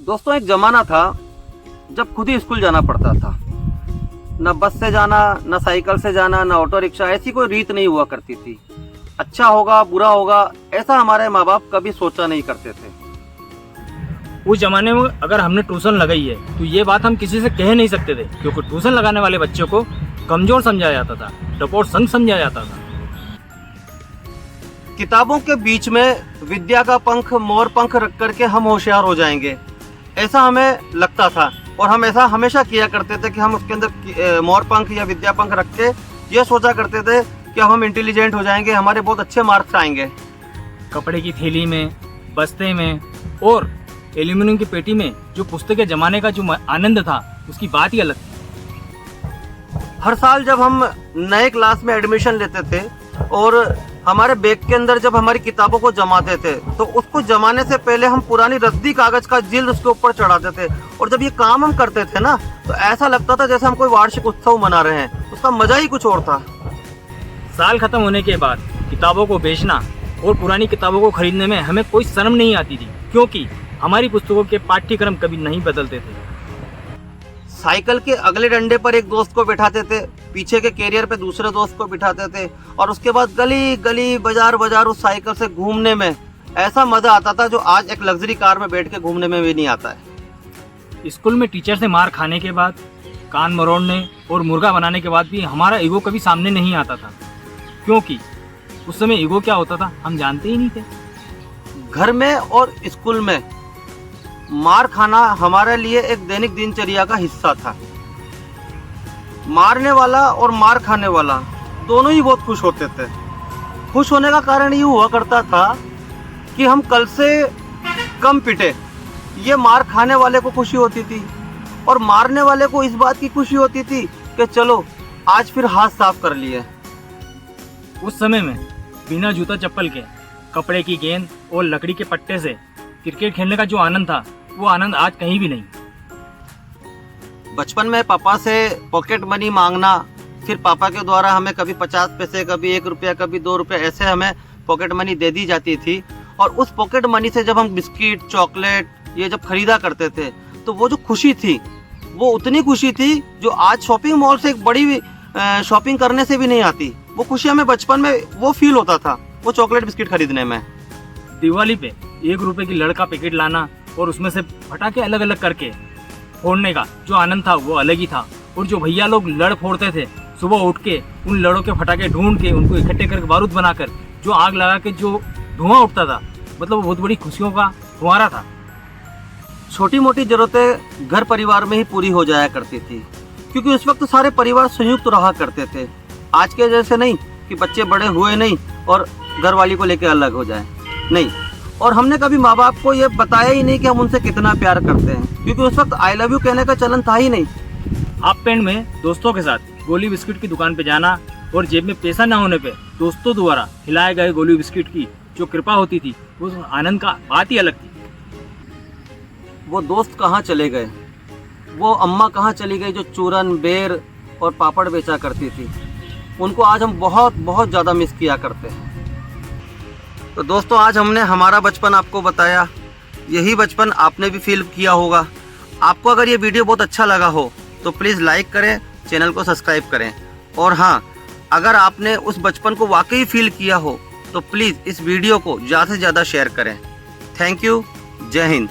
दोस्तों एक ज़माना था जब खुद ही स्कूल जाना पड़ता था। न बस से जाना, न साइकिल से जाना, न ऑटो रिक्शा, ऐसी कोई रीत नहीं हुआ करती थी। अच्छा होगा बुरा होगा ऐसा हमारे माँ बाप कभी सोचा नहीं करते थे। उस जमाने में अगर हमने ट्यूशन लगाई है तो ये बात हम किसी से कह नहीं सकते थे, क्योंकि ट्यूशन लगाने वाले बच्चों को कमजोर समझा जाता था, डपोर संग समझा जाता था। किताबों के बीच में विद्या का पंख, मोर पंख रख करके हम होशियार हो जाएंगे, ऐसा हमें लगता था। और हम ऐसा हमेशा किया करते थे कि हम उसके अंदर मोर पंख या विद्या पंख रख के ये सोचा करते थे कि अब हम इंटेलिजेंट हो जाएंगे, हमारे बहुत अच्छे मार्क्स आएंगे। कपड़े की थैली में, बस्ते में और एल्यूमिनियम की पेटी में जो पुस्तकें जमाने का जो आनंद था उसकी बात ही अलग थी। हर साल जब हम नए क्लास में एडमिशन लेते थे और हमारे बैग के अंदर जब हमारी किताबों को जमाते थे तो उसको जमाने से पहले हम पुरानी रद्दी कागज का जिल्द उसके ऊपर चढ़ाते थे। और जब ये काम हम करते थे ना तो ऐसा लगता था जैसे हम कोई वार्षिक उत्सव मना रहे हैं। उसका मजा ही कुछ और था। साल खत्म होने के बाद किताबों को बेचना और पुरानी किताबों को खरीदने में हमें कोई शर्म नहीं आती थी, क्योंकि हमारी पुस्तकों के पाठ्यक्रम कभी नहीं बदलते थे। साइकिल के अगले डंडे पर एक दोस्त को बिठाते थे, पीछे के कैरियर पे दूसरे दोस्त को बिठाते थे और उसके बाद गली गली बाजार बाजार उस साइकिल से घूमने में ऐसा मजा आता था जो आज एक लग्जरी कार में बैठ के घूमने में भी नहीं आता है। स्कूल में टीचर से मार खाने के बाद, कान मरोड़ने और मुर्गा बनाने के बाद भी हमारा ईगो कभी सामने नहीं आता था, क्योंकि उस समय ईगो क्या होता था हम जानते ही नहीं थे। घर में और स्कूल में मार खाना हमारे लिए एक दैनिक दिनचर्या का हिस्सा था। मारने वाला और मार खाने वाला दोनों ही बहुत खुश होते थे। खुश होने का कारण ये हुआ करता था कि हम कल से कम पिटे। ये मार खाने वाले को खुशी होती थी और मारने वाले को इस बात की खुशी होती थी कि चलो आज फिर हाथ साफ कर लिए। उस समय में बिना जूता चप्पल के कपड़े की गेंद और लकड़ी के पट्टे से क्रिकेट खेलने का जो आनंद था वो आनंद आज कहीं भी नहीं। बचपन में पापा से पॉकेट मनी मांगना, फिर पापा के द्वारा हमें कभी 50 पैसे, कभी 1 रुपया, कभी 2 रुपये ऐसे हमें पॉकेट मनी दे दी जाती थी। और उस पॉकेट मनी से जब हम बिस्किट, चॉकलेट ये जब खरीदा करते थे तो वो जो खुशी थी वो उतनी खुशी थी जो आज शॉपिंग मॉल से एक बड़ी शॉपिंग करने से भी नहीं आती। वो खुशी हमें बचपन में वो फील होता था वो चॉकलेट बिस्किट खरीदने में। दिवाली पे 1 रुपए की लड़ का पैकेट लाना और उसमें से पटाखे अलग अलग करके फोड़ने का जो आनंद था वो अलग ही था। और जो भैया लोग लड़ फोड़ते थे, सुबह उठ के उन लड़ों के फटाके ढूंढ के उनको इकट्ठे करके बारूद बनाकर जो आग लगा के जो धुआं उठता था, मतलब वो बहुत बड़ी खुशियों का फुहारा था। छोटी मोटी जरूरतें घर परिवार में ही पूरी हो जाया करती थी, क्योंकि उस वक्त सारे परिवार संयुक्त रहा करते थे। आज के जैसे नहीं कि बच्चे बड़े हुए नहीं और घर वाली को लेकर अलग हो जाए, नहीं। और हमने कभी माँ बाप को ये बताया ही नहीं कि हम उनसे कितना प्यार करते हैं, क्योंकि उस वक्त आई लव यू कहने का चलन था ही नहीं। हाफ पैंट में दोस्तों के साथ गोली बिस्किट की दुकान पे जाना और जेब में पैसा ना होने पे दोस्तों द्वारा खिलाए गए गोली बिस्किट की जो कृपा होती थी उस आनंद का बात ही अलग थी। वो दोस्त कहाँ चले गए, वो अम्मा कहाँ चली गई जो चूरन, बेर और पापड़ बेचा करती थी, उनको आज हम बहुत बहुत ज़्यादा मिस किया करते हैं। तो दोस्तों आज हमने हमारा बचपन आपको बताया, यही बचपन आपने भी फील किया होगा। आपको अगर ये वीडियो बहुत अच्छा लगा हो तो प्लीज़ लाइक करें, चैनल को सब्सक्राइब करें। और हाँ, अगर आपने उस बचपन को वाकई फील किया हो तो प्लीज़ इस वीडियो को ज़्यादा से ज़्यादा शेयर करें। Thank you. जय हिंद।